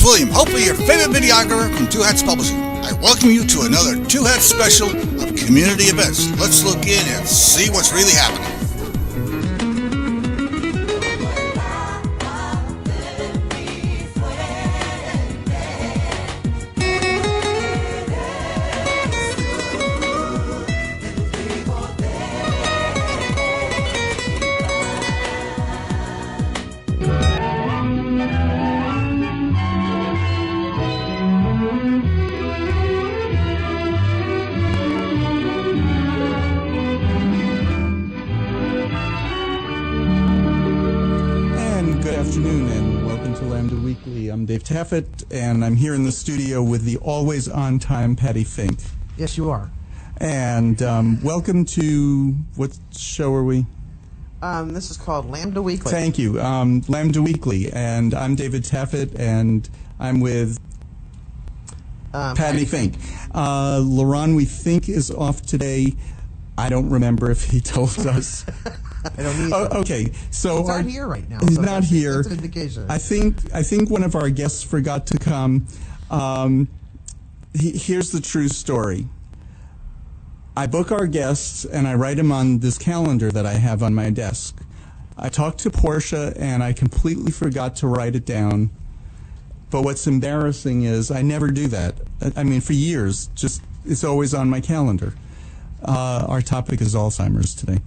William, hopefully your favorite videographer from Two Hats Publishing. I welcome you to another Two Hats special of community events. Let's look in and see what's really happening. Lambda Weekly. I'm Dave Taffet, and I'm here in the studio with the always on-time Patti Fink. Yes, you are. And welcome to, what show are we? This is called Lambda Weekly. Thank you. Lambda Weekly, and I'm David Taffet, and I'm with Patti Fink. Lerone, we think, is off today. I don't remember if he told us. I don't need okay, so he's not here right now. He's so not here. That's an indication. I think one of our guests forgot to come. Here's the true story. I book our guests and I write them on this calendar that I have on my desk. I talked to Portia and I completely forgot to write it down. But what's embarrassing is I never do that. I mean, for years, just it's always on my calendar. Our topic is Alzheimer's today.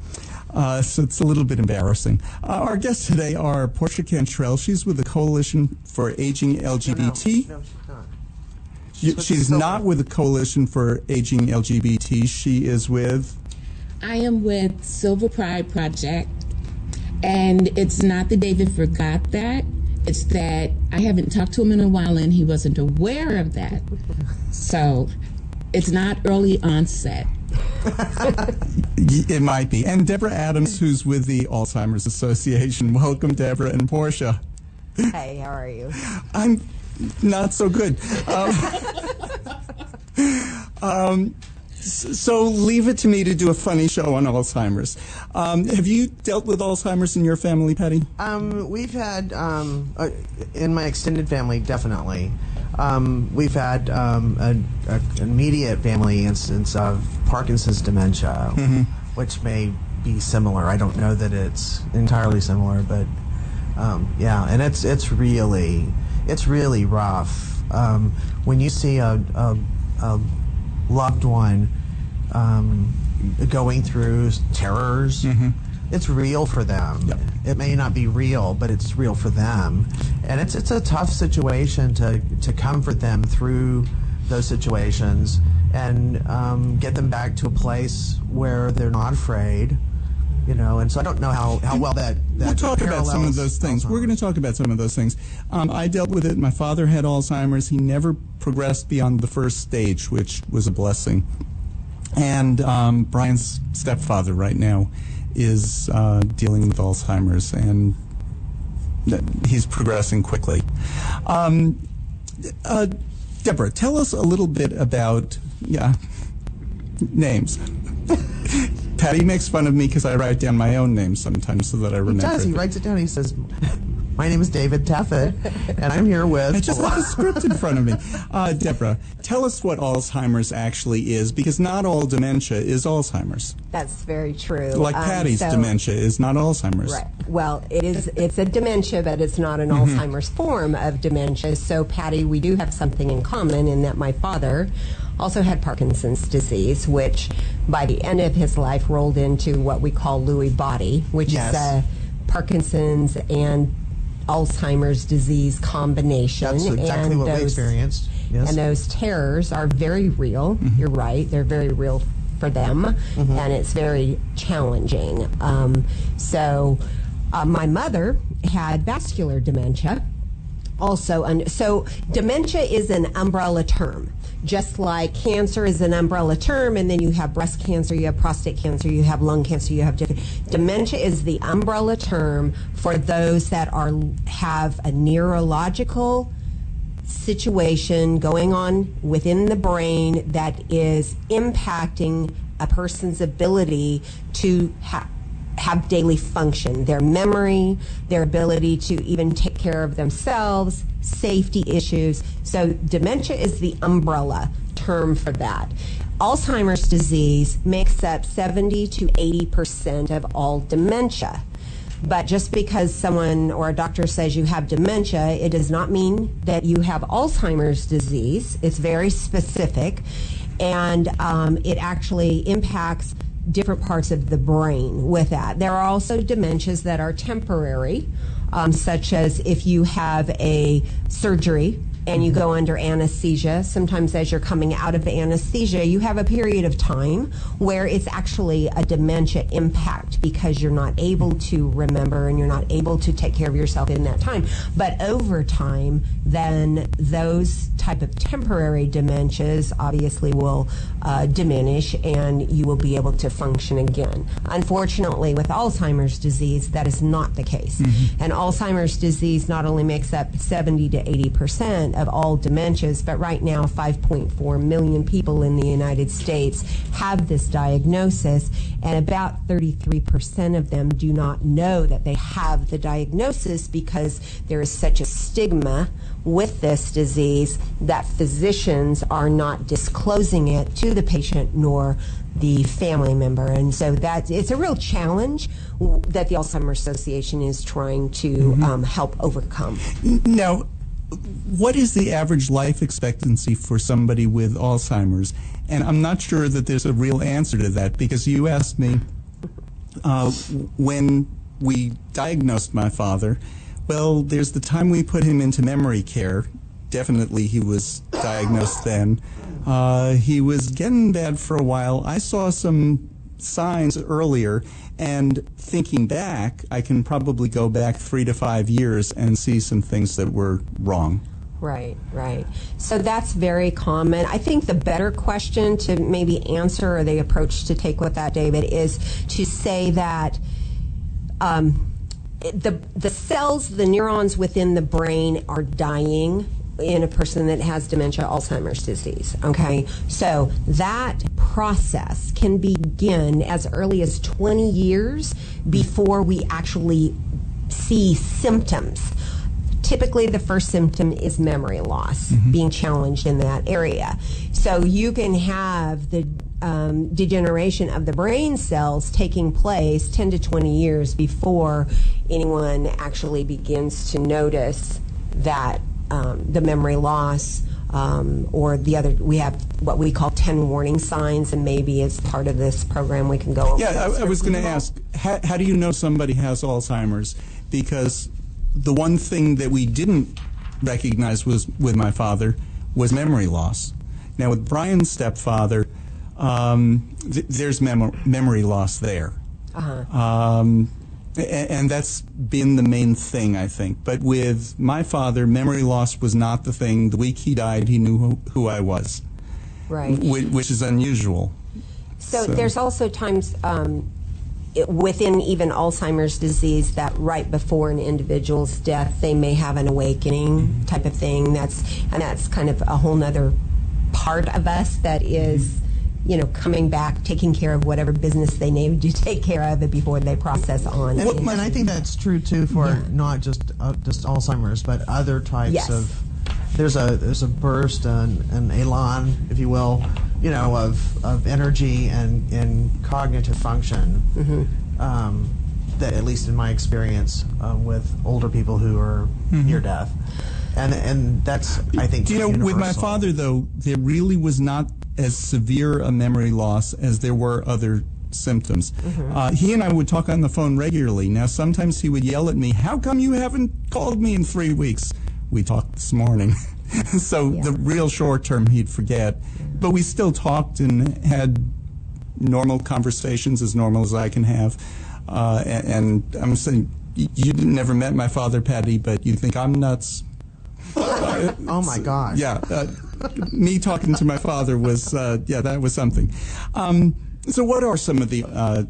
So it's a little bit embarrassing. Our guests today are Portia Cantrell. She's with the Coalition for Aging LGBT. No, she's not. She's not with the Coalition for Aging LGBT. She is with... I am with Silver Pride Project, and it's not that David forgot that. It's that I haven't talked to him in a while, and he wasn't aware of that. So it's not early onset. It might be. And Deborah Adams, who's with the Alzheimer's Association. Welcome, Debra and Portia. Hey, how are you? I'm not so good. So leave it to me to do a funny show on Alzheimer's. Have you dealt with Alzheimer's in your family, Patti? We've had, in my extended family, definitely. We've had an immediate family instance of Parkinson's dementia, which may be similar. I don't know that it's entirely similar, but yeah, and it's really rough when you see a loved one going through terrors. It's real for them. Yep. It may not be real, but it's real for them, and it's a tough situation to comfort them through those situations and get them back to a place where they're not afraid. You know, and so I don't know how well that we'll talk about some of those things. We're going to talk about some of those things. I dealt with it. My father had Alzheimer's. He never progressed beyond the first stage, which was a blessing. And Brian's stepfather right now is dealing with Alzheimer's, and he's progressing quickly. Deborah, tell us a little bit about names. Patti makes fun of me because I write down my own name sometimes so that I remember. He does. He writes it down. He says, "My name is David Taffet, and I'm here with..." I just have a script in front of me. Deborah, tell us what Alzheimer's actually is, because not all dementia is Alzheimer's. That's very true. Like Patti's dementia is not Alzheimer's. Right. Well, it's a dementia, but it's not an Alzheimer's form of dementia. So, Patti, we do have something in common in that my father also had Parkinson's disease, which by the end of his life rolled into what we call Lewy body, which is Parkinson's and Alzheimer's disease combination. That's exactly what we experienced. Yes. And those terrors are very real. You're right. They're very real for them, and it's very challenging. So my mother had vascular dementia also. So dementia is an umbrella term. Just like cancer is an umbrella term, and then you have breast cancer, you have prostate cancer, you have lung cancer, you have dementia is the umbrella term for those that have a neurological situation going on within the brain that is impacting a person's ability to have daily function, their memory, their ability to even take care of themselves, safety issues. So dementia is the umbrella term for that. Alzheimer's disease makes up 70 to 80% of all dementia. But just because someone or a doctor says you have dementia, it does not mean that you have Alzheimer's disease. It's very specific, and it actually impacts different parts of the brain with that. There are also dementias that are temporary, such as if you have a surgery and you go under anesthesia. Sometimes as you're coming out of the anesthesia, you have a period of time where it's actually a dementia impact because you're not able to remember and you're not able to take care of yourself in that time. But over time, then those type of temporary dementias obviously will diminish and you will be able to function again. Unfortunately, with Alzheimer's disease, that is not the case. And Alzheimer's disease not only makes up 70 to 80% of all dementias, but right now 5.4 million people in the United States have this diagnosis, and about 33% of them do not know that they have the diagnosis because there is such a stigma with this disease that physicians are not disclosing it to the patient nor the family member. And so it's a real challenge that the Alzheimer's Association is trying to help overcome. Now, what is the average life expectancy for somebody with Alzheimer's? And I'm not sure that there's a real answer to that, because you asked me when we diagnosed my father, well, there's the time we put him into memory care. Definitely he was diagnosed then. He was getting bad for a while. I saw some signs earlier, and thinking back, I can probably go back 3 to 5 years and see some things that were wrong. Right, right. So that's very common. I think the better question to maybe answer, or the approach to take with that, David, is to say that the cells, the neurons within the brain are dying in a person that has dementia, Alzheimer's disease, okay? So that process can begin as early as 20 years before we actually see symptoms. Typically, the first symptom is memory loss, being challenged in that area. So you can have the degeneration of the brain cells taking place 10 to 20 years before anyone actually begins to notice that the memory loss or the other. We have what we call 10 warning signs, and maybe as part of this program we can go over. Yeah, I was going to ask, how do you know somebody has Alzheimer's? Because the one thing that we didn't recognize was with my father was memory loss. Now with Brian's stepfather, there's memory loss there. And that's been the main thing, I think. But with my father, memory loss was not the thing. The week he died, he knew who I was. Right. Which is unusual. So there's also times within even Alzheimer's disease that right before an individual's death, they may have an awakening type of thing. That's kind of a whole nother part of us that is, coming back, taking care of whatever business they need to take care of it before they process on. And I think that's true too for not just Alzheimer's, but other types of. There's a burst an elan, if you will, of energy and cognitive function. That, at least in my experience, with older people who are near death, and that's, I think, universal. With my father though, there really was not as severe a memory loss as there were other symptoms. He and I would talk on the phone regularly. Now sometimes he would yell at me, "How come you haven't called me in 3 weeks?" We talked this morning. So the real short term he'd forget. But we still talked and had normal conversations, as normal as I can have. And I'm saying, you never met my father, Patti, but you think I'm nuts. Oh my gosh. Yeah. Me talking to my father was, that was something. So what are some of the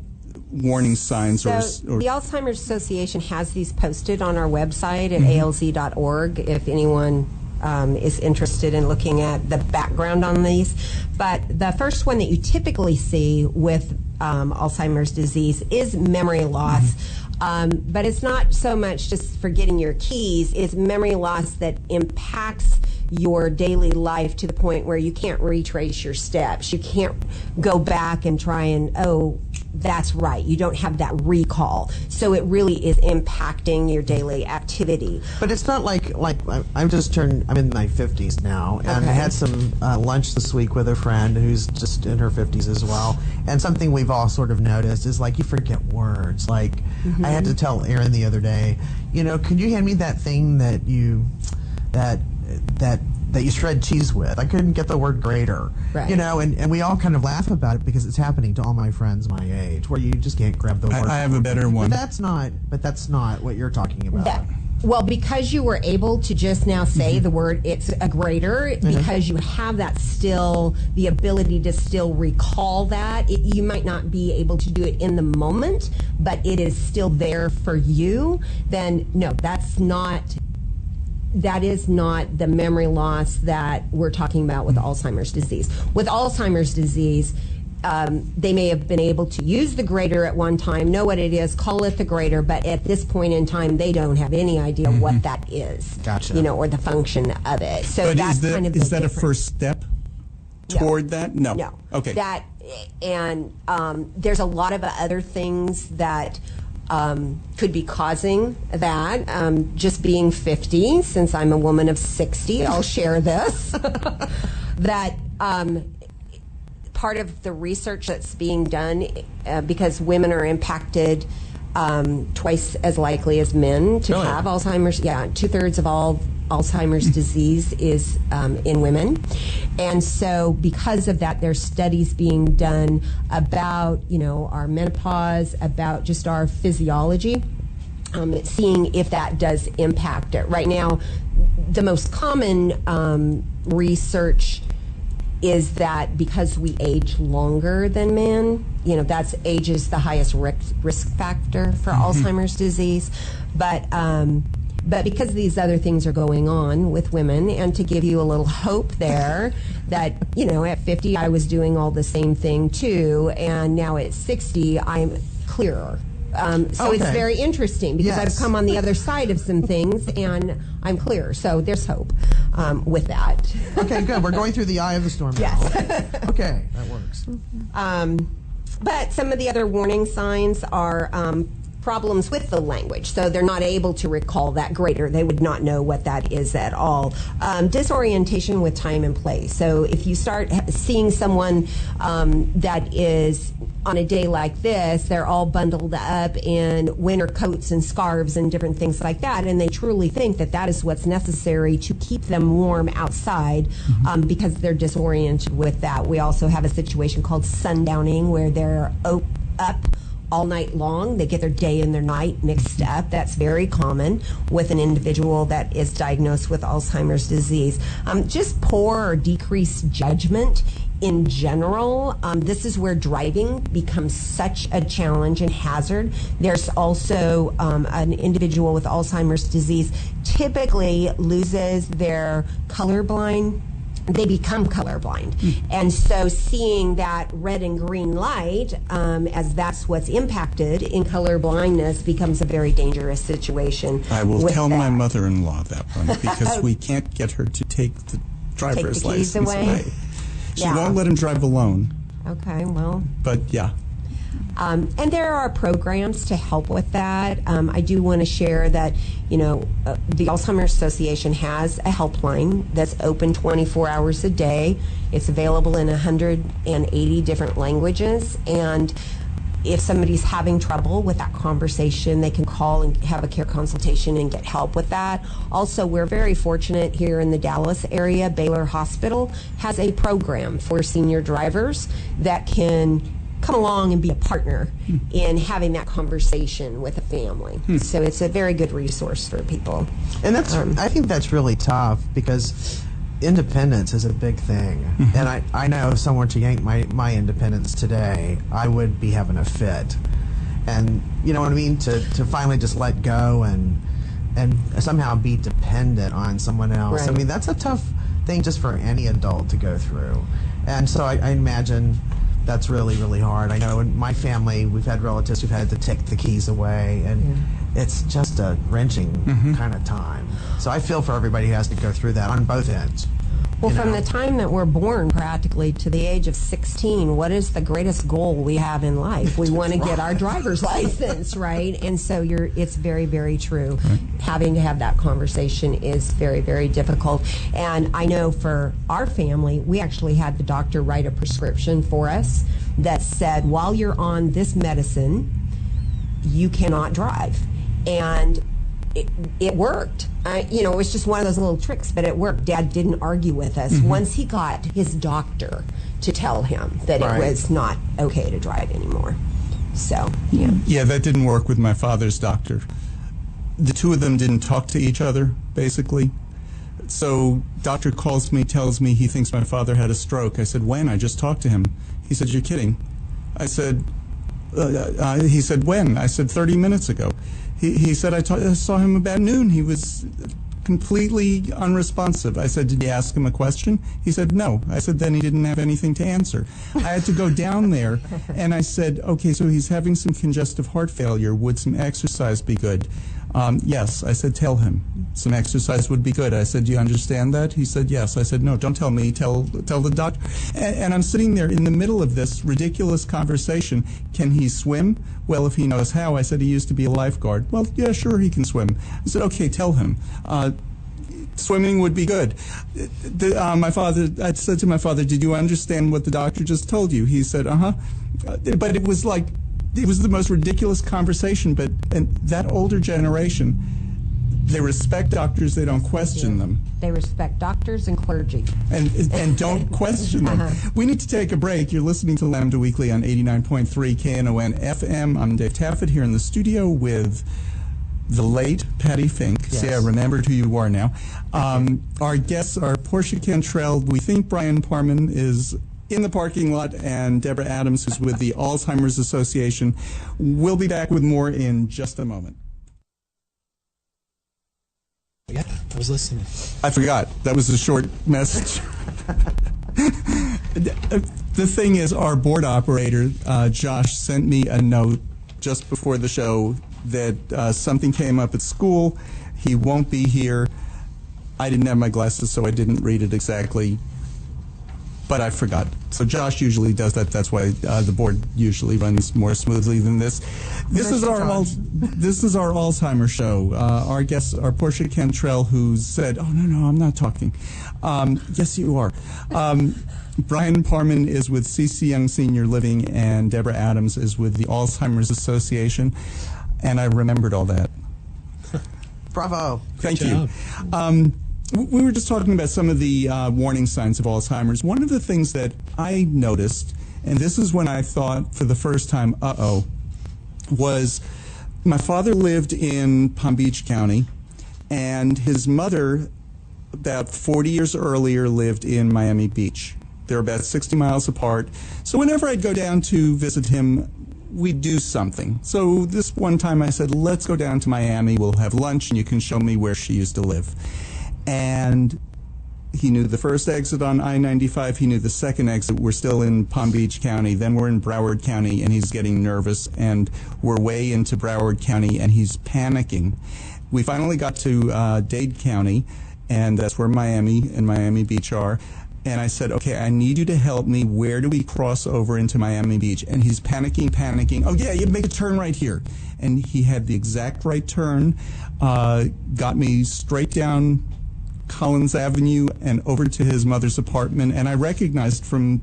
warning signs? So the Alzheimer's Association has these posted on our website at alz.org if anyone is interested in looking at the background on these. But the first one that you typically see with Alzheimer's disease is memory loss. But it's not so much just forgetting your keys, it's memory loss that impacts your daily life to the point where you can't retrace your steps. You can't go back and try and, oh, that's right. You don't have that recall. So it really is impacting your daily activity. But it's not like I'm in my 50s now, and I had some lunch this week with a friend who's just in her 50s as well. And something we've all sort of noticed is like you forget words. Like I had to tell Erin the other day, could you hand me that thing that you shred cheese with? I couldn't get the word grater. Right. And we all kind of laugh about it because it's happening to all my friends my age, where you just can't grab the word. I have a better one. But that's not what you're talking about. Well, because you were able to just now say the word, it's a grater, because you have that still, the ability to still recall that. You might not be able to do it in the moment, but it is still there for you. Then, no, that is not the memory loss that we're talking about with Alzheimer's disease. With Alzheimer's disease, they may have been able to use the grater at one time, know what it is, call it the grater, but at this point in time, they don't have any idea what that is. Gotcha. Or the function of it. So but that's kind of the is that difference. a first step toward that? No. No. Okay. And there's a lot of other things that could be causing that. Just being 50, since I'm a woman of 60, I'll share this. That part of the research that's being done, because women are impacted twice as likely as men to have Alzheimer's. Yeah, 2/3 of all Alzheimer's disease is in women. And so because of that, there's studies being done about, our menopause, about just our physiology, seeing if that does impact it. Right now, the most common research is that because we age longer than men, that's age is the highest risk factor for Alzheimer's disease. But because these other things are going on with women, and to give you a little hope there, that, at 50 I was doing all the same thing too, and now at 60 I'm clearer. So it's very interesting because I've come on the other side of some things and I'm clear. So there's hope with that. Okay, good. We're going through the eye of the storm now. Yes. Okay, that works. But some of the other warning signs are problems with the language. So they're not able to recall that grater. They would not know what that is at all. Disorientation with time and place. So if you start seeing someone that is on a day like this, they're all bundled up in winter coats and scarves and different things like that, and they truly think that that is what's necessary to keep them warm outside, because they're disoriented with that. We also have a situation called sundowning, where they're up all night long. They get their day and their night mixed up. That's very common with an individual that is diagnosed with Alzheimer's disease. Just poor or decreased judgment in general. This is where driving becomes such a challenge and hazard. There's also an individual with Alzheimer's disease typically loses their colorblind. They become colorblind. And so seeing that red and green light, as that's what's impacted in color blindness, becomes a very dangerous situation. I will tell my mother-in-law that one, because we can't get her to take the driver's license away. She won't let him drive alone. Okay, well. But yeah. And there are programs to help with that. I do want to share that, the Alzheimer's Association has a helpline that's open 24 hours a day. It's available in 180 different languages. And if somebody's having trouble with that conversation, they can call and have a care consultation and get help with that. Also, we're very fortunate here in the Dallas area. Baylor Hospital has a program for senior drivers that can come along and be a partner in having that conversation with a family. So it's a very good resource for people. And that's I think that's really tough, because independence is a big thing. And I know if someone were to yank my independence today, I would be having a fit. And you know what I mean? To finally just let go and and somehow be dependent on someone else. Right. I mean, that's a tough thing just for any adult to go through. And so I imagine that's really, really hard. I know in my family, we've had relatives who've had to take the keys away, and it's just a wrenching kind of time. So I feel for everybody who has to go through that on both ends. Well, from the time that we're born practically to the age of 16, what is the greatest goal we have in life? We want to get our driver's license, right? And so it's very, very true. Right. Having to have that conversation is very, very difficult. And I know for our family, we actually had the doctor write a prescription for us that said, while you're on this medicine, you cannot drive. And it worked. It was just one of those little tricks, but it worked. Dad didn't argue with us once he got his doctor to tell him that it was not okay to drive anymore. So, yeah. Yeah, that didn't work with my father's doctor. The two of them didn't talk to each other, basically. So, doctor calls me, tells me he thinks my father had a stroke. I said, when? I just talked to him. He said, you're kidding. I said, he said, when? I said, 30 minutes ago. He said, I saw him about noon. He was completely unresponsive. I said, did you ask him a question? He said, no. I said, then he didn't have anything to answer. I had to go down there, and I said, okay, so he's having some congestive heart failure. Would some exercise be good? Yes. I said, tell him. Some exercise would be good. I said, do you understand that? He said, yes. I said, no, don't tell me. Tell the doctor. And I'm sitting there in the middle of this ridiculous conversation. Can he swim? Well, if he knows how. I said, he used to be a lifeguard. Well, yeah, sure, he can swim. I said, okay, tell him. Swimming would be good. I said to my father, did you understand what the doctor just told you? He said, uh-huh. But it was the most ridiculous conversation. And that older generation, they respect doctors, they don't question them. They respect doctors and clergy. And don't question them. We need to take a break. You're listening to Lambda Weekly on 89.3 Knon FM. I'm Dave Taffet here in the studio with the late Patti Fink. Yes. See, I remembered who you are now. Our guests are Portia Cantrell. We think Brian Parman is in the parking lot, and Deborah Adams, who's with the Alzheimer's Association. We'll be back with more in just a moment. Yeah, I was listening. I forgot. That was a short message. The thing is, our board operator, Josh, sent me a note just before the show that something came up at school. He won't be here. I didn't have my glasses, so I didn't read it exactly. But I forgot. So Josh usually does that. That's why the board usually runs more smoothly than this. This is our Alzheimer's show. Our guests are Portia Cantrell, who said, "Oh no, I'm not talking." Yes, you are. Brian Parman is with CC Young Senior Living, and Deborah Adams is with the Alzheimer's Association. And I remembered all that. Bravo! Thank you. We were just talking about some of the warning signs of Alzheimer's. One of the things that I noticed, and this is when I thought for the first time, was my father lived in Palm Beach County, and his mother, about 40 years earlier, lived in Miami Beach. They're about 60 miles apart. So whenever I'd go down to visit him, we'd do something. So this one time I said, let's go down to Miami, we'll have lunch, and you can show me where she used to live. And he knew the first exit on I-95. He knew the second exit. We're still in Palm Beach County. Then we're in Broward County, and he's getting nervous. And we're way into Broward County, and he's panicking. We finally got to Dade County, and that's where Miami and Miami Beach are. And I said, okay, I need you to help me. Where do we cross over into Miami Beach? And he's panicking. Oh, yeah, you make a turn right here. And he had the exact right turn, got me straight down Collins Avenue and over to his mother's apartment, and I recognized from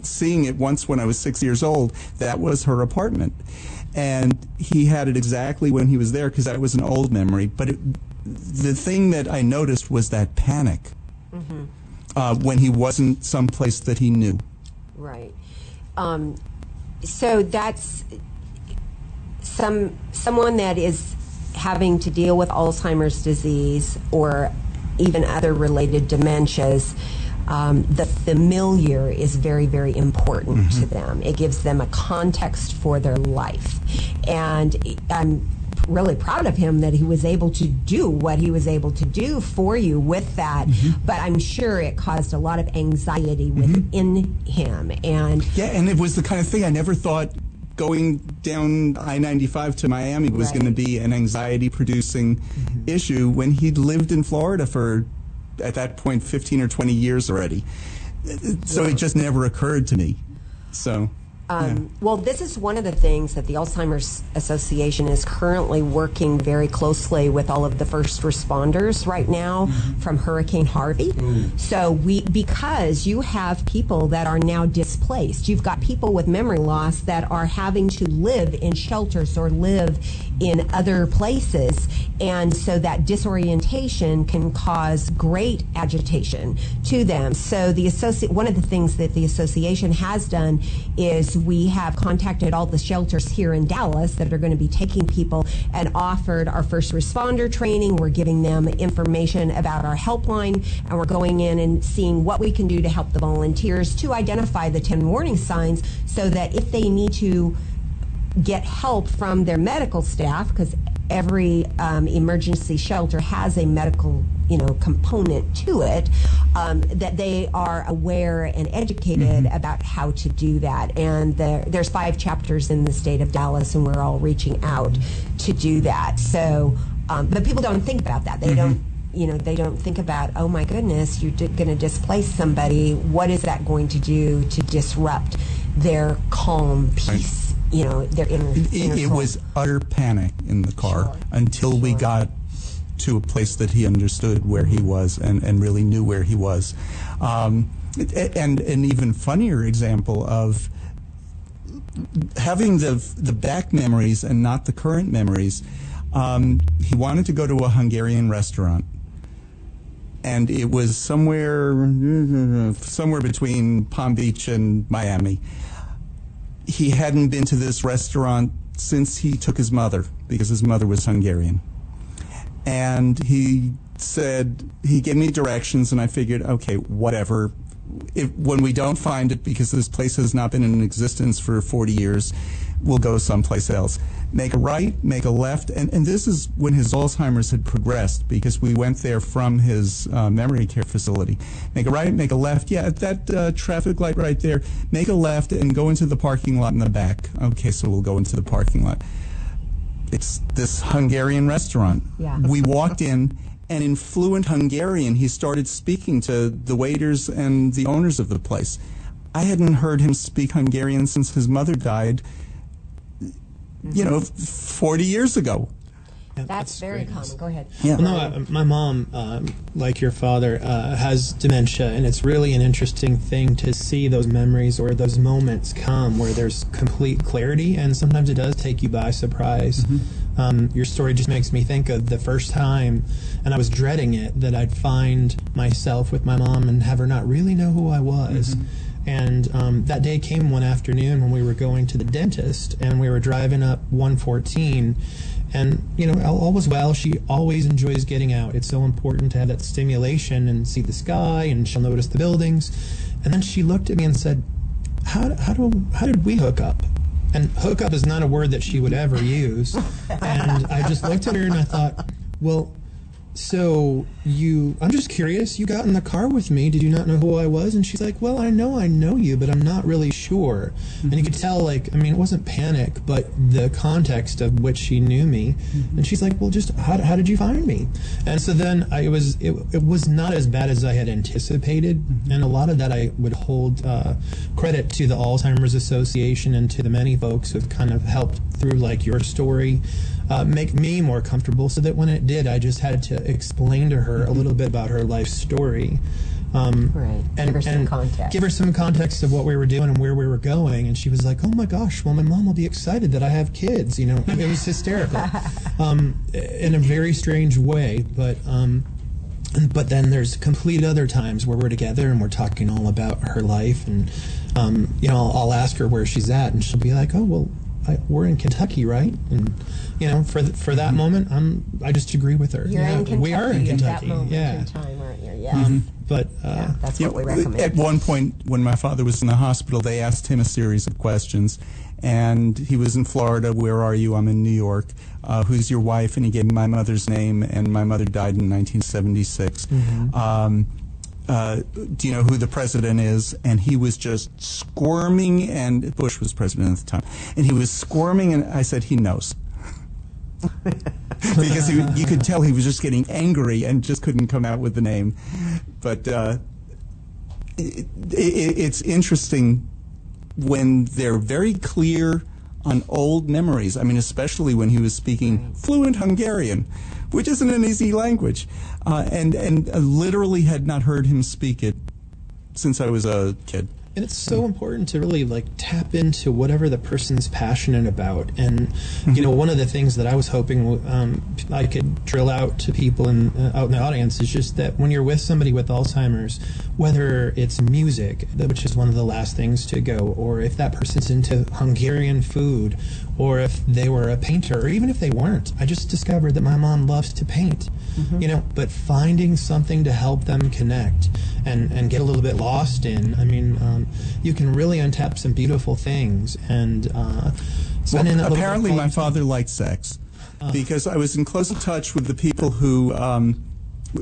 seeing it once when I was 6 years old, that was her apartment. And he had it exactly when he was there, because that was an old memory. But the thing that I noticed was that panic when he wasn't someplace that he knew. Right. So that's someone that is having to deal with Alzheimer's disease or even other related dementias. The familiar is very, very important to them. It gives them a context for their life. And I'm really proud of him that he was able to do what he was able to do for you with that. But I'm sure it caused a lot of anxiety within him. And yeah, and it was the kind of thing I never thought going down I-95 to Miami was going to be an anxiety-producing issue when he'd lived in Florida for, at that point, 15 or 20 years already. So it just never occurred to me. So... Well, this is one of the things that the Alzheimer's Association is currently working very closely with all of the first responders right now from Hurricane Harvey. So because you have people that are now displaced, you've got people with memory loss that are having to live in shelters or live in other places, and so that disorientation can cause great agitation to them. So one of the things that the association has done is we have contacted all the shelters here in Dallas that are going to be taking people and offered our first responder training. We're giving them information about our helpline, and we're going in and seeing what we can do to help the volunteers to identify the 10 warning signs, so that if they need to get help from their medical staff, because every emergency shelter has a medical component to it, that they are aware and educated about how to do that. And there's 5 chapters in the state of Dallas, and we're all reaching out to do that. So, but people don't think about that. They don't. They don't think about, oh my goodness, you're going to displace somebody. What is that going to do to disrupt their calm, peace? Their inner it was utter panic in the car until we got to a place that he understood where he was and really knew where he was. And an even funnier example of having the back memories and not the current memories, he wanted to go to a Hungarian restaurant. And it was somewhere between Palm Beach and Miami. He hadn't been to this restaurant since he took his mother, because his mother was Hungarian. And he said, he gave me directions, and I figured, okay, whatever. When we don't find it, because this place has not been in existence for 40 years, we'll go someplace else. Make a right, make a left, and this is when his Alzheimer's had progressed, because we went there from his memory care facility. Make a right, make a left, yeah, at that traffic light right there, make a left and go into the parking lot in the back. Okay, so we'll go into the parking lot. It's this Hungarian restaurant. Yeah. We walked in, and in fluent Hungarian, he started speaking to the waiters and the owners of the place. I hadn't heard him speak Hungarian since his mother died, 40 years ago. Yeah, that's very common. News. Go ahead. Yeah. Well, no, my mom, like your father, has dementia, and it's really an interesting thing to see those memories or those moments come where there's complete clarity, and sometimes it does take you by surprise. Your story just makes me think of the first time, and I was dreading it, that I'd find myself with my mom and have her not really know who I was. And that day came one afternoon when we were going to the dentist, and we were driving up 114, and all was well. She always enjoys getting out. It's so important to have that stimulation and see the sky, and she'll notice the buildings. And then she looked at me and said, how did we hook up? And hook up is not a word that she would ever use. And I just looked at her and I thought, well, so I'm just curious, you got in the car with me, did you not know who I was? And she's like, well, I know you, but I'm not really sure. And you could tell, it wasn't panic, but the context of which she knew me. And she's like, well, just how did you find me? And so then it was not as bad as I had anticipated. And a lot of that I would hold credit to the Alzheimer's Association and to the many folks who have kind of helped through, like your story, make me more comfortable, so that when it did, I just had to explain to her a little bit about her life story. Right. And give her some context. Give her some context of what we were doing and where we were going. And she was like, oh my gosh, well, my mom will be excited that I have kids. It was hysterical in a very strange way. But then there's complete other times where we're together and we're talking all about her life. And, I'll ask her where she's at, and she'll be like, oh, well, we're in Kentucky, right? And for that moment, I just agree with her. You're in Kentucky. We are in Kentucky. At that moment in time, aren't you? Yeah. But that's what we recommend. At one point, when my father was in the hospital, they asked him a series of questions, and he was in Florida. Where are you? I'm in New York. Who's your wife? And he gave me my mother's name, and my mother died in 1976. Do you know who the president is? And he was just squirming, and Bush was president at the time, and he was squirming, and I said, he knows. Because you could tell he was just getting angry and just couldn't come out with the name. But it's interesting when they're very clear on old memories. I mean, especially when he was speaking fluent Hungarian, which isn't an easy language, and literally had not heard him speak it since I was a kid. And it's so important to really tap into whatever the person's passionate about. And one of the things that I was hoping I could drill out to people out in the audience is just that when you're with somebody with Alzheimer's, whether it's music, which is one of the last things to go, or if that person's into Hungarian food, or if they were a painter, or even if they weren't. I just discovered that my mom loves to paint, but finding something to help them connect and get a little bit lost in. I mean, you can really untap some beautiful things. And apparently my father liked sex, because I was in close touch with the people who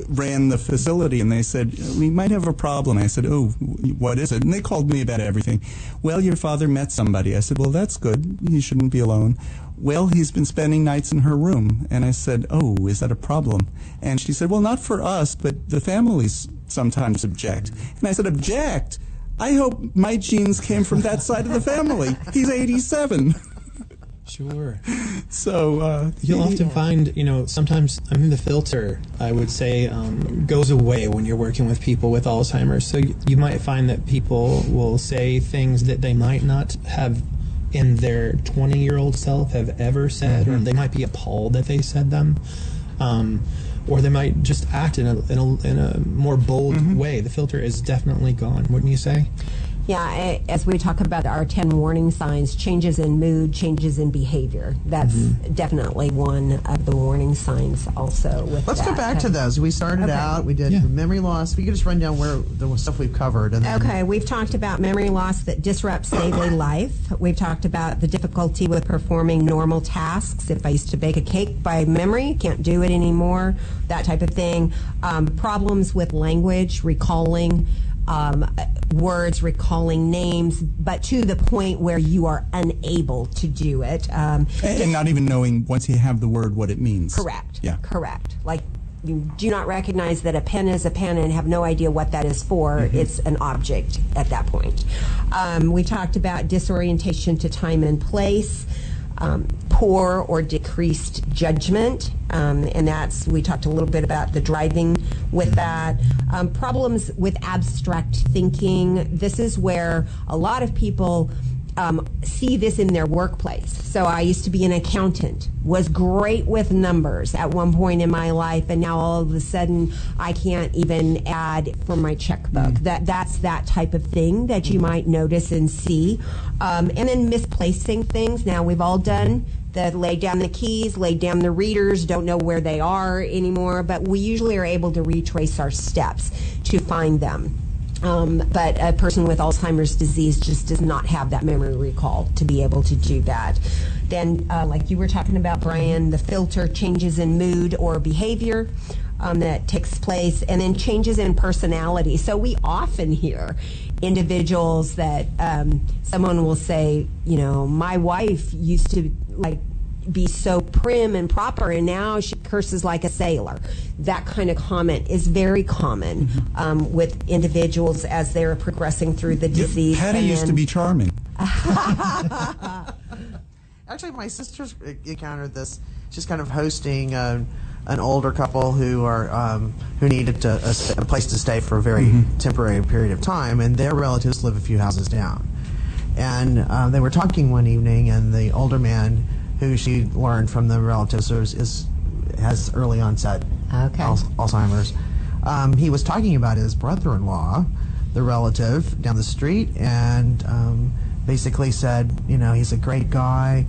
ran the facility, and they said, we might have a problem. I said, oh, what is it? And they called me about everything. Well, your father met somebody. I said, well, that's good. He shouldn't be alone. Well, he's been spending nights in her room. And I said, oh, is that a problem? And she said, well, not for us, but the families sometimes object. And I said, object? I hope my genes came from that side of the family. He's 87. Sure. So you'll often find, sometimes, the filter, I would say, goes away when you're working with people with Alzheimer's. So you might find that people will say things that they might not have in their 20-year-old self have ever said, or they might be appalled that they said them, or they might just act in a more bold way. The filter is definitely gone, wouldn't you say? Yeah, as we talk about our 10 warning signs, changes in mood, changes in behavior. That's definitely one of the warning signs also with Let's go back to those. We started out, we did memory loss. If you could just run down where the stuff we've covered. And then we've talked about memory loss that disrupts daily life. We've talked about the difficulty with performing normal tasks. If I used to bake a cake by memory, can't do it anymore, that type of thing. Problems with language, recalling words, recalling names, but to the point where you are unable to do it. And not even knowing, once you have the word, what it means. Correct. Yeah. Correct. Like, you do not recognize that a pen is a pen and have no idea what that is for. It's an object at that point. We talked about disorientation to time and place. Poor or decreased judgment, and we talked a little bit about the driving with that. Problems with abstract thinking. This is where a lot of people see this in their workplace. So I used to be an accountant, was great with numbers at one point in my life, and now all of a sudden I can't even add for my checkbook. That's that type of thing that you might notice and see. And then misplacing things. Now we've all done the lay down the keys, lay down the readers, don't know where they are anymore, but we usually are able to retrace our steps to find them. But a person with Alzheimer's disease just does not have that memory recall to be able to do that. Then, like you were talking about, Brian, the filter, changes in mood or behavior that takes place, and then changes in personality. So we often hear individuals that someone will say, my wife used to be so prim and proper, and now she curses like a sailor. That kind of comment is very common with individuals as they're progressing through the disease. Patty used to be charming. Actually, my sister's encountered this. She's kind of hosting an older couple who needed a place to stay for a very temporary period of time, and their relatives live a few houses down. And they were talking one evening, and the older man, who she learned from the relatives has early onset Alzheimer's. He was talking about his brother-in-law, the relative down the street, and basically said, he's a great guy.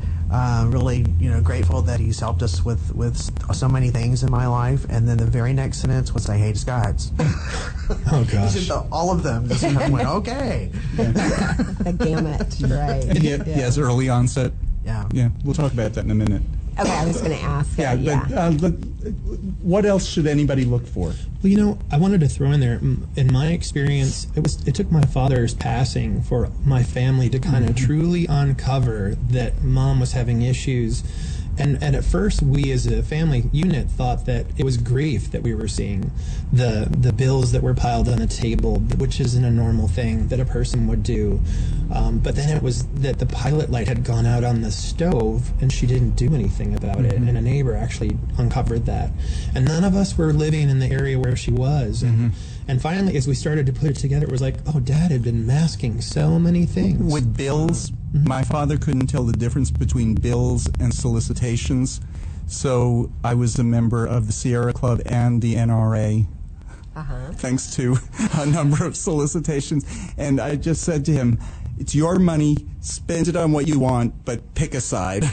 Really, grateful that he's helped us with so many things in my life. And then the very next sentence was, I hate his guts. Oh, gosh. He said all of them. Just kind of went, okay. The gamut, right. He has early onset. Yeah. Yeah, we'll talk about that in a minute. Okay, I was going to ask. But what else should anybody look for? Well, I wanted to throw in there, in my experience, it took my father's passing for my family to kind of truly uncover that Mom was having issues. And at first, we as a family unit thought that it was grief that we were seeing, the bills that were piled on the table, which isn't a normal thing that a person would do. But then it was that the pilot light had gone out on the stove, and she didn't do anything about it. And a neighbor actually uncovered that. And none of us were living in the area where she was. And finally, as we started to put it together, it was like, oh, Dad had been masking so many things. With bills, my father couldn't tell the difference between bills and solicitations, so I was a member of the Sierra Club and the NRA, thanks to a number of solicitations. And I just said to him, it's your money, spend it on what you want, but pick a side.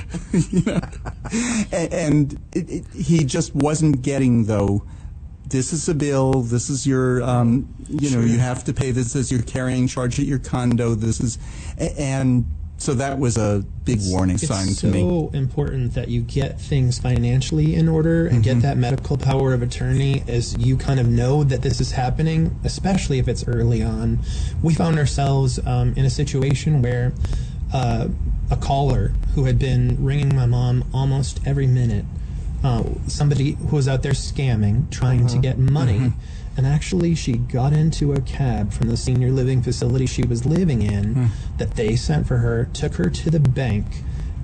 And he just wasn't getting, though, this is a bill, this is your, you have to pay this as your carrying charge at your condo, and so that was a big warning sign to me. It's so important that you get things financially in order and get that medical power of attorney as you kind of know that this is happening, especially if it's early on. We found ourselves in a situation where a caller who had been ringing my mom almost every minute, somebody who was out there scamming, trying to get money, and actually she got into a cab from the senior living facility she was living in that they sent for her, took her to the bank,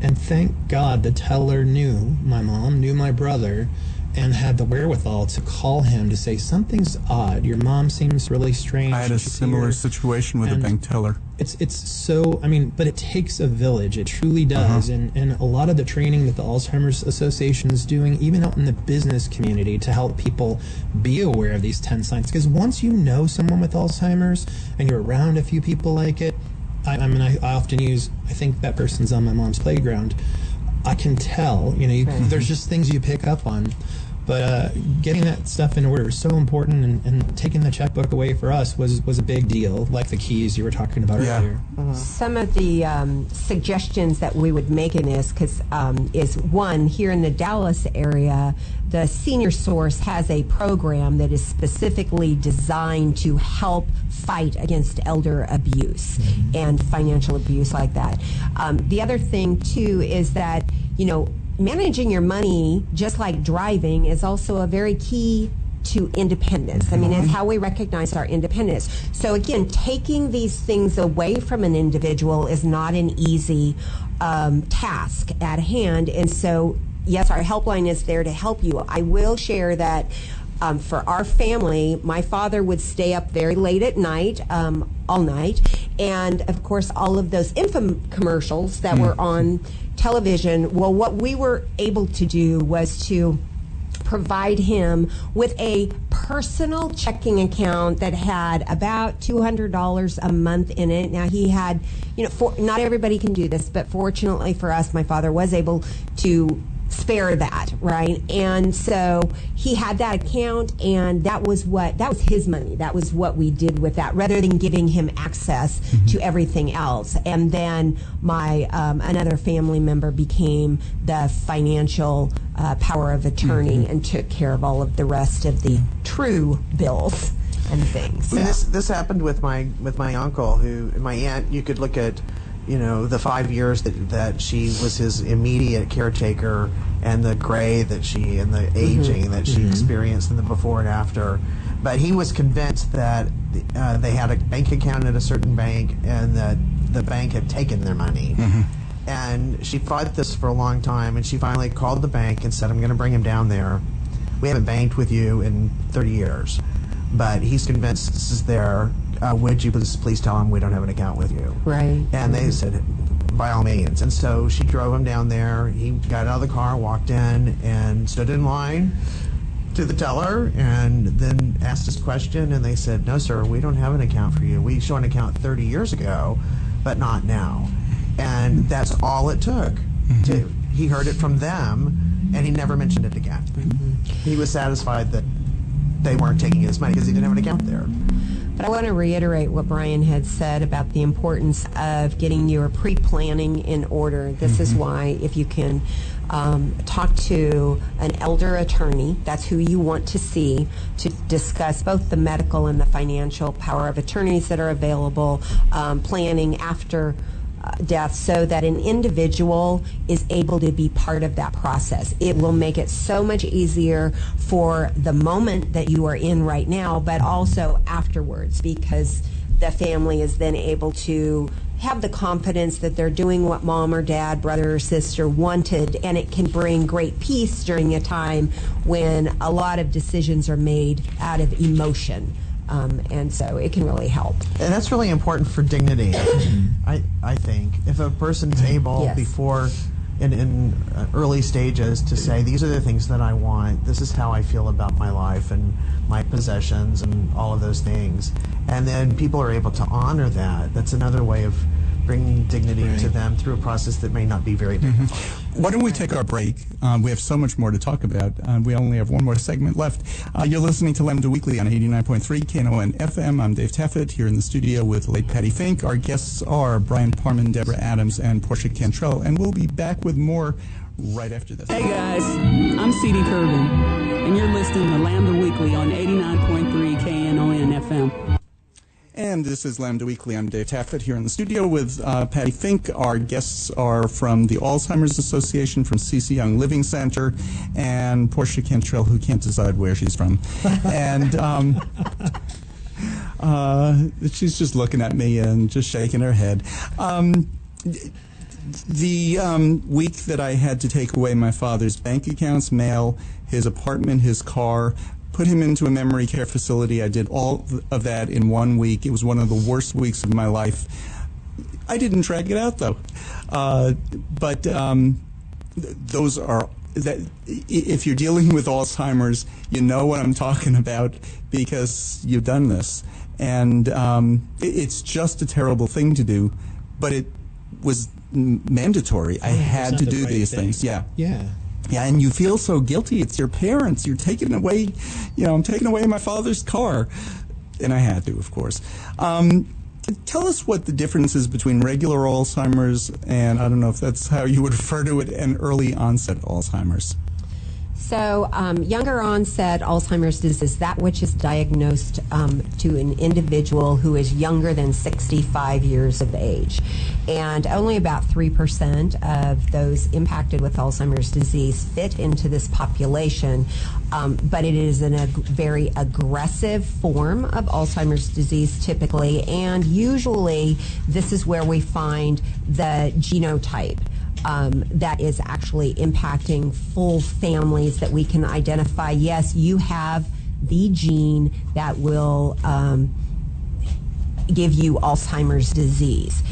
and thank God the teller knew my mom, knew my brother, and had the wherewithal to call him to say, something's odd, your mom seems really strange. I had a similar situation with a bank teller. It's so, but it takes a village. It truly does. And a lot of the training that the Alzheimer's Association is doing, even out in the business community, to help people be aware of these 10 signs. Because once you know someone with Alzheimer's and you're around a few people like it, I often use, I think that person's on my mom's playground. I can tell, there's just things you pick up on. But getting that stuff in order is so important, and taking the checkbook away for us was a big deal, like the keys you were talking about earlier. Some of the suggestions that we would make in this is one, here in the Dallas area, the Senior Source has a program that is specifically designed to help fight against elder abuse and financial abuse like that. The other thing, too, is that, managing your money, just like driving, is also a very key to independence. It's how we recognize our independence. So again, taking these things away from an individual is not an easy task at hand. And so, yes, our helpline is there to help you. I will share that for our family, my father would stay up very late at night, all night. And, of course, all of those infomercials that were on television, well, what we were able to do was to provide him with a personal checking account that had about $200 a month in it. Now, he had, not everybody can do this, but fortunately for us, my father was able to spare that, right? And so he had that account, and that was his money. That was what we did with that, rather than giving him access to everything else. And then my another family member became the financial power of attorney and took care of all of the rest of the true bills and things. And this happened with my uncle, my aunt. You could look at the 5 years that she was his immediate caretaker, and the gray and the aging that she experienced in the before and after. But he was convinced that they had a bank account at a certain bank, and that the bank had taken their money. And she fought this for a long time, and she finally called the bank and said, I'm going to bring him down there. We haven't banked with you in 30 years, but he's convinced this is there. Would you please tell him we don't have an account with you? Right. And they said, by all means. And so she drove him down there. He got out of the car, walked in, and stood in line to the teller, and then asked his question. And they said, no, sir, we don't have an account for you. We showed an account 30 years ago, but not now. And that's all it took. He heard it from them, and he never mentioned it again. He was satisfied that they weren't taking his money because he didn't have an account there. But I want to reiterate what Brian had said about the importance of getting your pre-planning in order. This is why, if you can talk to an elder attorney, that's who you want to see to discuss both the medical and the financial power of attorneys that are available, planning after death, so that an individual is able to be part of that process. It will make it so much easier for the moment that you are in right now, but also afterwards, because the family is then able to have the confidence that they're doing what mom or dad, brother or sister wanted, and it can bring great peace during a time when a lot of decisions are made out of emotion. And so it can really help. And that's really important for dignity, I think. If a person's able before, in early stages, to say, these are the things that I want, this is how I feel about my life and my possessions and all of those things. And then people are able to honor that. That's another way of bringing dignity to them through a process that may not be very dignified. Why don't we take our break? We have so much more to talk about. We only have one more segment left. You're listening to Lambda Weekly on 89.3 Knon FM. I'm Dave Taffet here in the studio with late Patti Fink. Our guests are Brian Parman, Deborah Adams, and Portia Cantrell, and we'll be back with more right after this. Hey guys, I'm C.D. Kirby, and you're listening to Lambda Weekly on 89.3 Knon FM. And this is Lambda Weekly. I'm Dave Taffet here in the studio with Patti Fink. Our guests are from the Alzheimer's Association, from C.C. Young Living Center, and Portia Cantrell, who can't decide where she's from. And she's just looking at me and just shaking her head. The week that I had to take away my father's bank accounts, mail, his apartment, his car, put him into a memory care facility. I did all of that in 1 week. It was one of the worst weeks of my life. I didn't drag it out, though. But those are, that if you're dealing with Alzheimer's, you know what I'm talking about because you've done this. And it's just a terrible thing to do, but it was mandatory. I had to do these things. Yeah. Yeah, and you feel so guilty. It's your parents. You're taking away, I'm taking away my father's car. And I had to, of course. Tell us what the difference is between regular Alzheimer's and, I don't know if that's how you would refer to it, and early onset Alzheimer's. So younger onset Alzheimer's disease is that which is diagnosed to an individual who is younger than 65 years of age. And only about 3% of those impacted with Alzheimer's disease fit into this population. But it is a very aggressive form of Alzheimer's disease typically, and usually this is where we find the genotype that is actually impacting full families that we can identify. Yes, you have the gene that will give you Alzheimer's disease.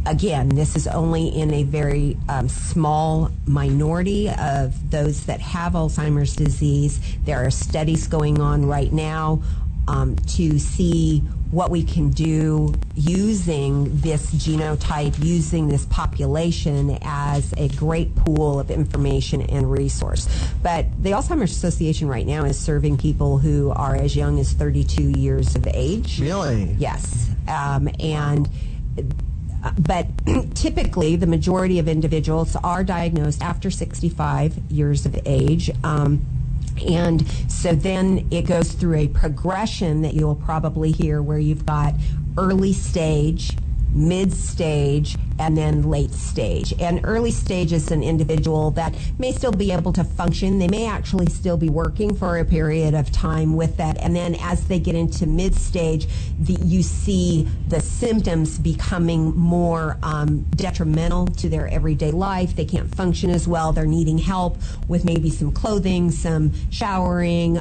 Again, this is only in a very small minority of those that have Alzheimer's disease. There are studies going on right now to see what we can do using this genotype, using this population as a great pool of information and resource. But the Alzheimer's Association right now is serving people who are as young as 32 years of age. Really? Yes. But typically, the majority of individuals are diagnosed after 65 years of age. And so then it goes through a progression that you'll probably hear where you've got early stage, mid stage, and then late stage. And early stage is an individual that may still be able to function. They may actually still be working for a period of time with that. And then as they get into mid stage, you see the symptoms becoming more detrimental to their everyday life. They can't function as well. They're needing help with maybe some clothing, some showering,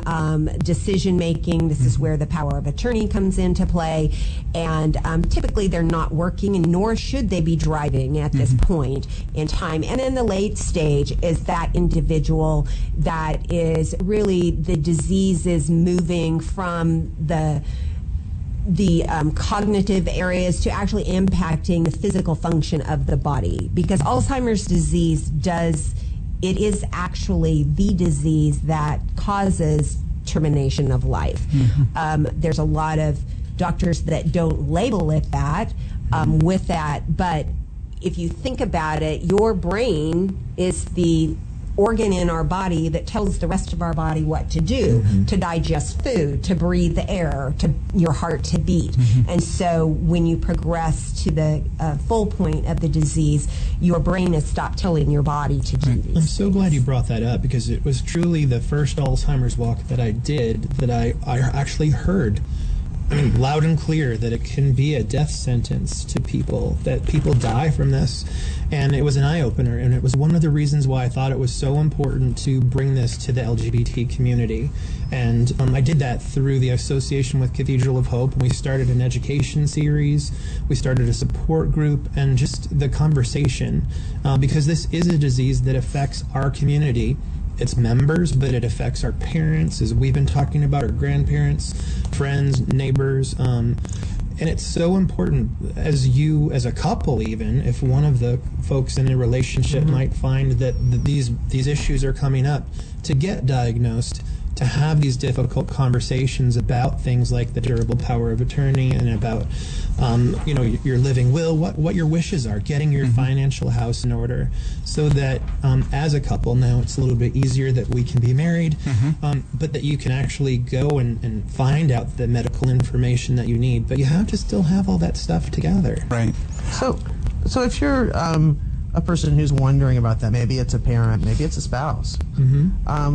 decision making. This is where the power of attorney comes into play. And typically they're not working, and nor should they be driving at this point in time. And in the late stage is that individual that is really, the disease is moving from the cognitive areas to actually impacting the physical function of the body, because Alzheimer's disease is actually the disease that causes termination of life. There's a lot of doctors that don't label it that with that, but if you think about it, your brain is the organ in our body that tells the rest of our body what to do, to digest food, to breathe the air, to your heart to beat. And so when you progress to the full point of the disease, your brain has stopped telling your body to do these I'm so glad you brought that up, because it was truly the first Alzheimer's walk that I did that I actually heard loud and clear that it can be a death sentence to people, that people die from this. And it was an eye-opener, and it was one of the reasons why I thought it was so important to bring this to the LGBT community. And I did that through the association with Cathedral of Hope, and we started an education series, we started a support group, and just the conversation, because this is a disease that affects our community, its members, but it affects our parents, as we've been talking about, our grandparents, friends, neighbors, and it's so important as a couple, even if one of the folks in a relationship might find that these issues are coming up, to get diagnosed, to have these difficult conversations about things like the durable power of attorney and about your living will, what your wishes are, getting your financial house in order, so that as a couple, now it's a little bit easier that we can be married, but that you can actually go and find out the medical information that you need, but you have to still have all that stuff together. Right. So if you're a person who's wondering about that, maybe it's a parent, maybe it's a spouse,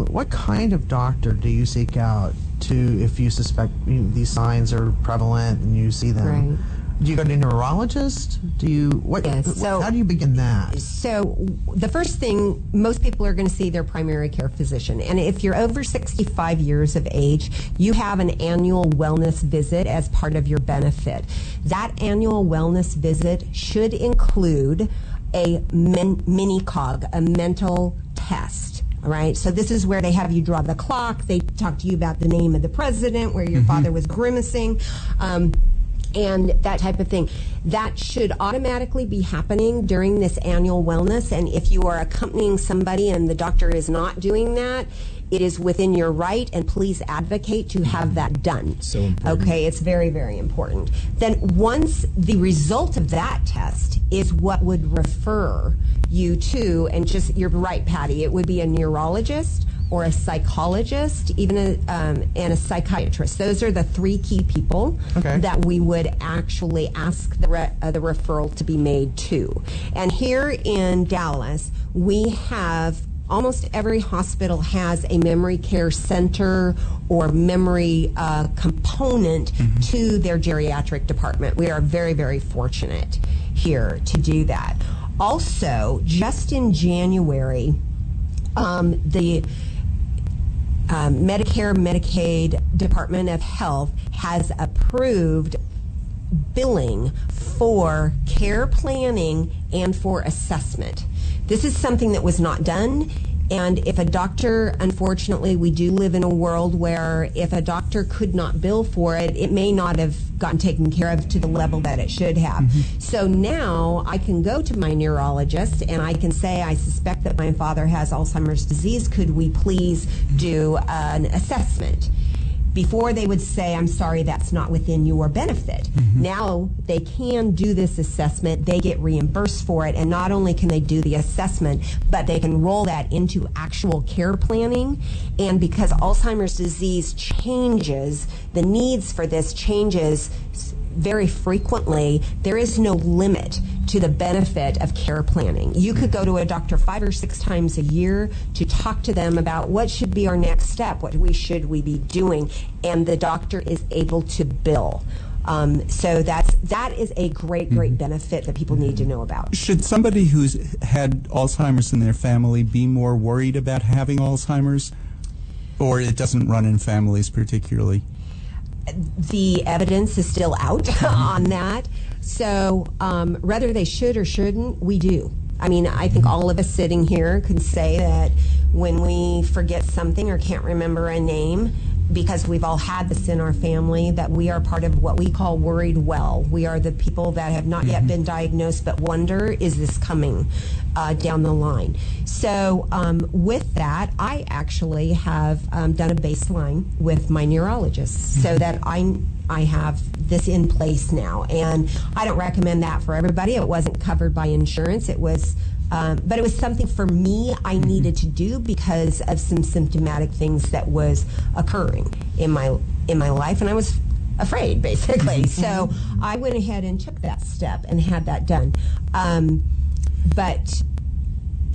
what kind of doctor do you seek out if you suspect these signs are prevalent and you see them? Right. Do you go to a neurologist? How do you begin that? So the first thing, most people are going to see their primary care physician. And if you're over 65 years of age, you have an annual wellness visit as part of your benefit. That annual wellness visit should include a mini-cog, a mental test. All right, so this is where they have you draw the clock. They talk to you about the name of the president, where your father was grimacing, and that type of thing. That should automatically be happening during this annual wellness. And if you are accompanying somebody and the doctor is not doing that, it is within your right, and please advocate to have that done. So important. Okay, it's very, very important. Then once the result of that test is what would refer you to, and just, you're right, Patti, it would be a neurologist or a psychologist, even and a psychiatrist. Those are the three key people that we would actually ask the referral to be made to. And here in Dallas, we have almost every hospital has a memory care center or memory component to their geriatric department. We are very, very fortunate here to do that. Also, just in January, the Medicare, Medicaid Department of Health has approved billing for care planning and for assessment. This is something that was not done, and if a doctor, unfortunately, we do live in a world where if a doctor could not bill for it, it may not have gotten taken care of to the level that it should have. So now I can go to my neurologist and I can say, I suspect that my father has Alzheimer's disease. Could we please do an assessment? Before they would say, I'm sorry, that's not within your benefit. Now they can do this assessment, they get reimbursed for it, and not only can they do the assessment, but they can roll that into actual care planning. And because Alzheimer's disease changes, the needs for this changes very frequently, there is no limit to the benefit of care planning. You could go to a doctor 5 or 6 times a year to talk to them about what should be our next step, what should we be doing, and the doctor is able to bill. So that is a great benefit that people need to know about. Should somebody who's had Alzheimer's in their family be more worried about having Alzheimer's, or it doesn't run in families particularly? The evidence is still out on that. So whether they should or shouldn't, we do. I mean, I think all of us sitting here can say that when we forget something or can't remember a name, because we've all had this in our family, that we are part of what we call worried well. We are the people that have not yet been diagnosed but wonder, is this coming down the line? So with that, I actually have done a baseline with my neurologist so that I have this in place now. And I don't recommend that for everybody. It wasn't covered by insurance. It was but it was something for me I needed to do because of some symptomatic things that was occurring in my life, and I was afraid, basically. So I went ahead and took that step and had that done. But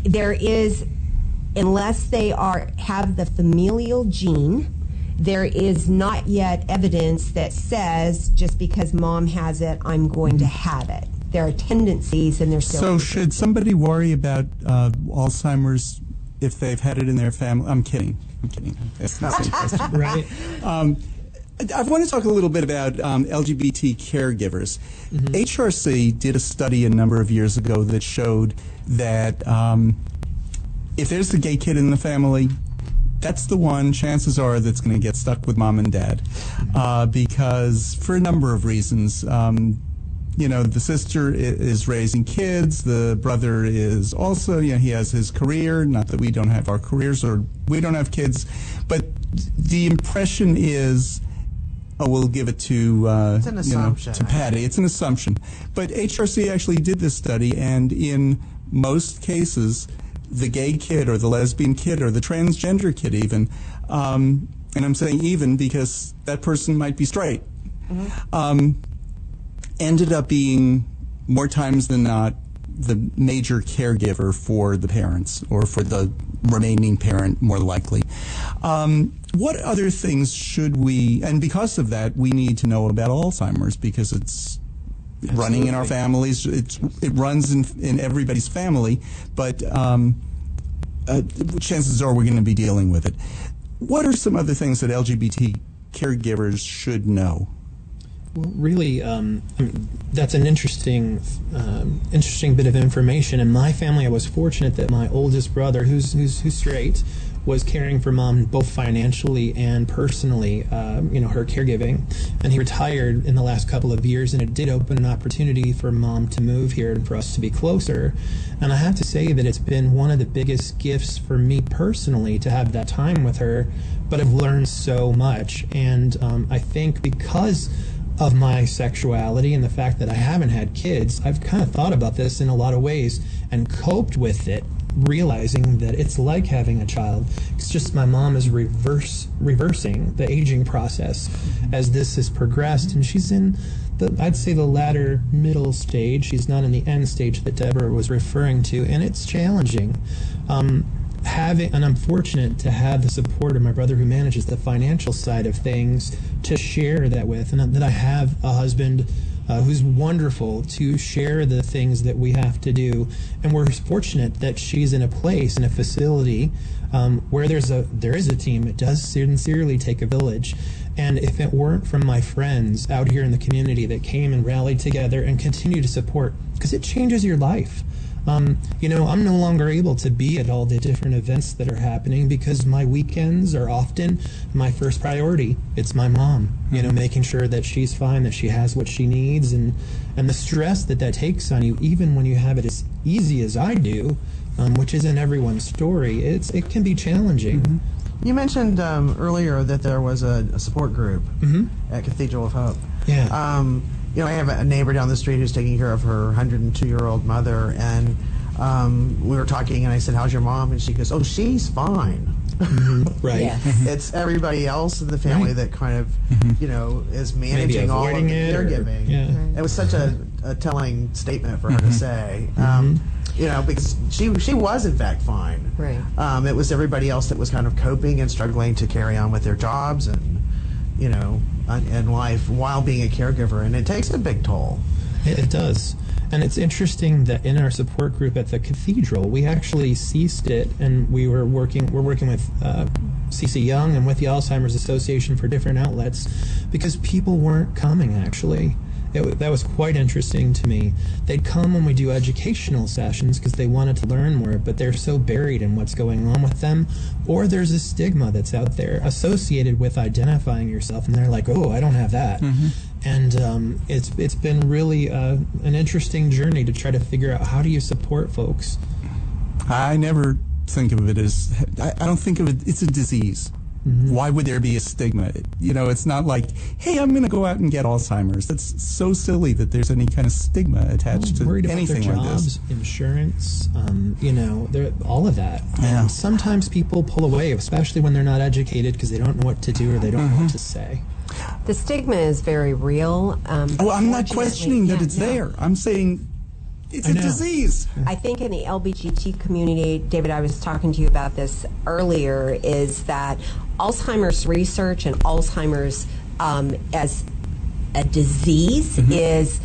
there is, unless they have the familial gene, there is not yet evidence that says just because mom has it, I'm going to have it. There are tendencies, and there's So should somebody worry about Alzheimer's if they've had it in their family? I'm kidding. That's the same question. Right. I want to talk a little bit about LGBT caregivers. HRC did a study a number of years ago that showed that if there's a gay kid in the family, that's the one, chances are, that's going to get stuck with mom and dad because for a number of reasons. The sister is raising kids. The brother is also, he has his career. Not that we don't have our careers or we don't have kids, but the impression is, we'll give it to it's an assumption. To Patti. It's an assumption. But HRC actually did this study, and in most cases, the gay kid or the lesbian kid or the transgender kid even, and I'm saying even because that person might be straight, ended up being more times than not the major caregiver for the parents or for the remaining parent, more likely. What other things should we, and because of that, we need to know about Alzheimer's because it's running in our families. It runs in everybody's family, but chances are we're going to be dealing with it. What are some other things that LGBT caregivers should know? Well, really, that's an interesting bit of information. In my family, I was fortunate that my oldest brother, who's straight, was caring for mom both financially and personally, her caregiving. And he retired in the last couple of years, and it did open an opportunity for mom to move here and for us to be closer. And I have to say that it's been one of the biggest gifts for me personally to have that time with her, but I've learned so much. And I think because of my sexuality and the fact that I haven't had kids, I've kind of thought about this in a lot of ways and coped with it, realizing that it's like having a child. It's just my mom is reversing the aging process as this has progressed, and she's in I'd say the latter middle stage. She's not in the end stage that Deborah was referring to, and it's challenging. And I'm fortunate to have the support of my brother who manages the financial side of things to share that with, and that I have a husband who's wonderful to share the things that we have to do. And we're fortunate that she's in a place, in a facility where there is a team. It does sincerely take a village. And if it weren't from my friends out here in the community that came and rallied together and continue to support, because it changes your life. I'm no longer able to be at all the different events that are happening because my weekends are often my first priority. It's my mom, making sure that she's fine, that she has what she needs, and the stress that takes on you, even when you have it as easy as I do, which isn't everyone's story, it can be challenging. Mm-hmm. You mentioned earlier that there was a support group at Cathedral of Hope. Yeah. I have a neighbor down the street who's taking care of her 102-year-old mother, and we were talking, and I said, "How's your mom?" And she goes, "Oh, she's fine." Right. Yeah. It's everybody else in the family that kind of, is managing all of the caregiving. Yeah. It was such a telling statement for her to say. Because she was in fact fine. Right. It was everybody else that was kind of coping and struggling to carry on with their jobs and life while being a caregiver, and it takes a big toll. It does. And it's interesting that in our support group at the cathedral, we actually ceased it, and we're working with CC Young and with the Alzheimer's Association for different outlets because people weren't coming, actually. that was quite interesting to me. They'd come when we do educational sessions because they wanted to learn more, but they're so buried in what's going on with them, or there's a stigma that's out there associated with identifying yourself, and they're like, oh, I don't have that. And it's been really an interesting journey to try to figure out, how do you support folks? I never think of it as, I don't think of it, it's a disease. Why would there be a stigma? You know, it's not like, hey, I'm going to go out and get Alzheimer's. That's so silly that there's any kind of stigma attached to anything about their like jobs, this. Insurance, you know, all of that. Yeah. And sometimes people pull away, especially when they're not educated, because they don't know what to do or they don't know what to say. The stigma is very real. Well, I'm not questioning that it's there. I'm saying it's a disease. I think in the LGBT community, David, I was talking to you about this earlier, is that Alzheimer's research and Alzheimer's as a disease is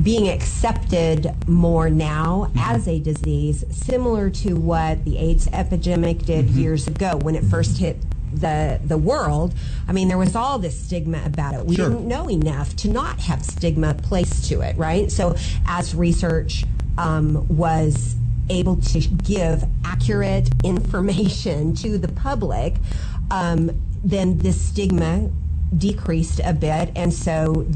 being accepted more now as a disease, similar to what the AIDS epidemic did years ago when it first hit the world. I mean, there was all this stigma about it. We didn't know enough to not have stigma placed to it, right? So as research was able to give accurate information to the public, then this stigma decreased a bit, and so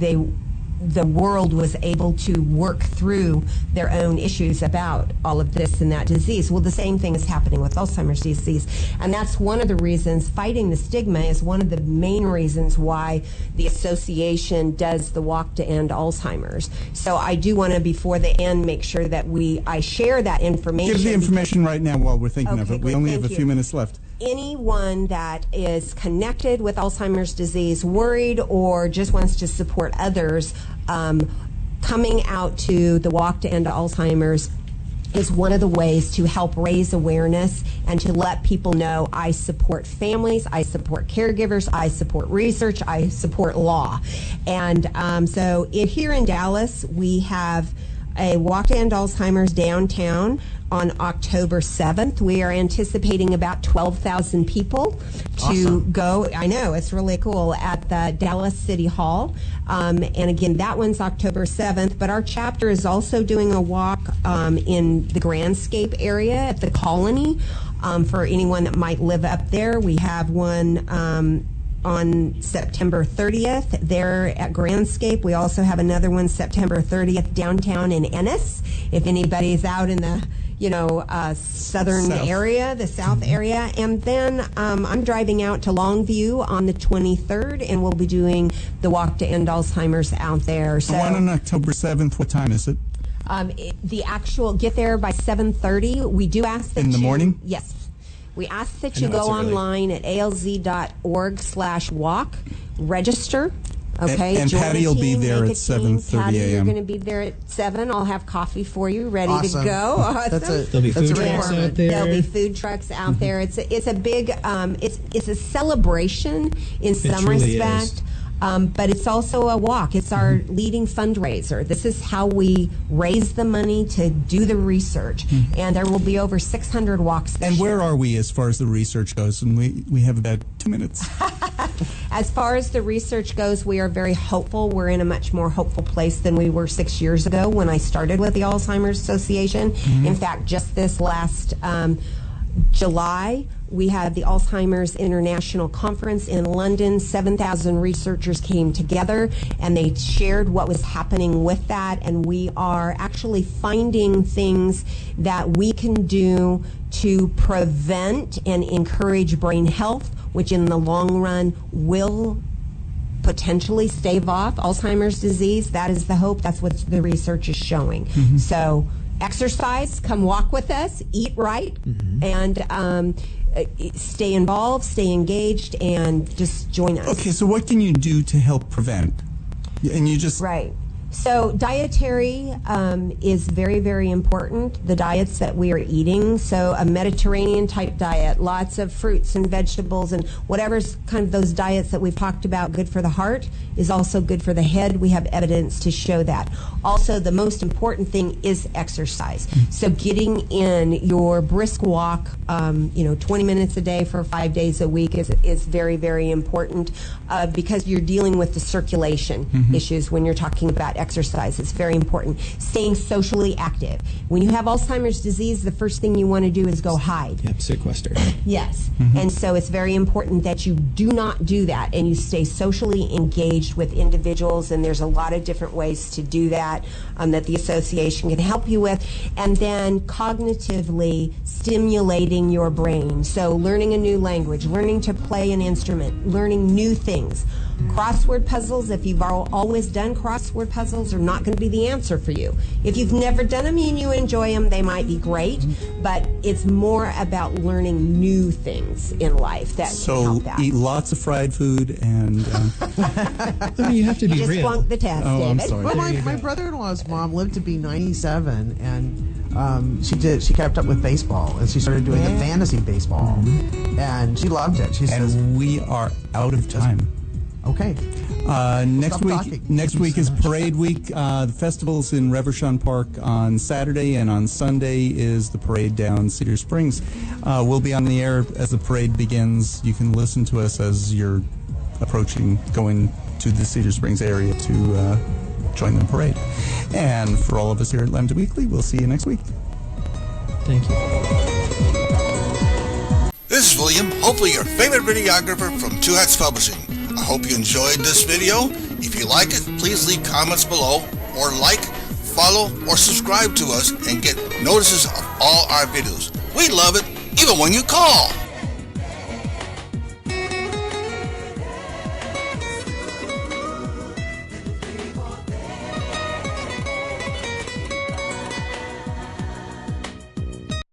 the world was able to work through their own issues about all of this and that disease. Well, the same thing is happening with Alzheimer's disease, and that's one of the reasons, fighting the stigma is one of the main reasons why the association does the Walk to End Alzheimer's. So I do want to, before the end, make sure that I share that information. Give the information right now while we're thinking of it. We only have a few minutes left. Anyone that is connected with Alzheimer's disease, worried, or just wants to support others, coming out to the Walk to End Alzheimer's is one of the ways to help raise awareness and to let people know I support families, I support caregivers, I support research, I support law. And so here in Dallas, we have a Walk to End Alzheimer's downtown on October 7th. We are anticipating about 12,000 people to go. I know, it's really cool, at the Dallas City Hall. And again, that one's October 7th, but our chapter is also doing a walk in the Grandscape area at the Colony. For anyone that might live up there, we have one on September 30th there at Grandscape. We also have another one September 30th downtown in Ennis, if anybody's out in the southern area, the south area. And then I'm driving out to Longview on the 23rd, and we'll be doing the Walk to End Alzheimer's out there. So one on October 7th, what time is it? The actual, get there by 7:30. We do ask that in the morning? Yes. We ask that you go online at alz.org/walk, register. Okay, and Patty will be there at 7:30 Patty, you're a.m. going to be there at 7. I'll have coffee for you, ready to go. Awesome. There'll be food trucks out there. There'll be food trucks out there. It's a big, it's a celebration in some respect. But it's also a walk. It's our leading fundraiser. This is how we raise the money to do the research. And there will be over 600 walks this And year. where are we as far as the research goes? And we have about 2 minutes. As far as the research goes, we are very hopeful. We're in a much more hopeful place than we were 6 years ago when I started with the Alzheimer's Association. In fact, just this last July, we had the Alzheimer's International Conference in London. 7,000 researchers came together and they shared what was happening with that, and we are actually finding things that we can do to prevent and encourage brain health, which in the long run will potentially stave off Alzheimer's disease. That is the hope. That's what the research is showing. So exercise, come walk with us, eat right, and stay involved, stay engaged, and just join us. Okay, so what can you do to help prevent? And you just... Right. So dietary is very, very important, the diets that we are eating. So a Mediterranean type diet, lots of fruits and vegetables and whatever's kind of those diets that we've talked about, good for the heart, is also good for the head. We have evidence to show that. Also, the most important thing is exercise. So getting in your brisk walk, 20 minutes a day for 5 days a week is very, very important because you're dealing with the circulation issues when you're talking about exercise. It's very important. Staying socially active. When you have Alzheimer's disease, the first thing you want to do is go hide. Yep, sequester. Yes. And so it's very important that you do not do that and you stay socially engaged with individuals, and there's a lot of different ways to do that that the association can help you with. And then cognitively stimulating your brain. So learning a new language, learning to play an instrument, learning new things. Crossword puzzles, if you've always done crossword puzzles, are not going to be the answer for you. If you've never done them and you enjoy them, they might be great, but it's more about learning new things in life that can help that. So eat lots of fried food and... I mean, you have to be Just real. flunked the test, Oh, I'm David. sorry. Well, my brother-in-law's mom lived to be 97, and she kept up with baseball, and she started doing the fantasy baseball, and she loved it. She says, And we are out of time. "Okay, Next Stop week talking. next Thank you week so is much. Parade Week. The festival's in Reverchon Park on Saturday, and on Sunday is the parade down Cedar Springs. We'll be on the air as the parade begins. You can listen to us as you're approaching, going to the Cedar Springs area to join the parade. And for all of us here at Lambda Weekly, we'll see you next week. Thank you. This is William, hopefully your favorite videographer from Two Hats Publishing. I hope you enjoyed this video. If you like it, please leave comments below, or like, follow, or subscribe to us and get notices of all our videos. We love it, even when you call.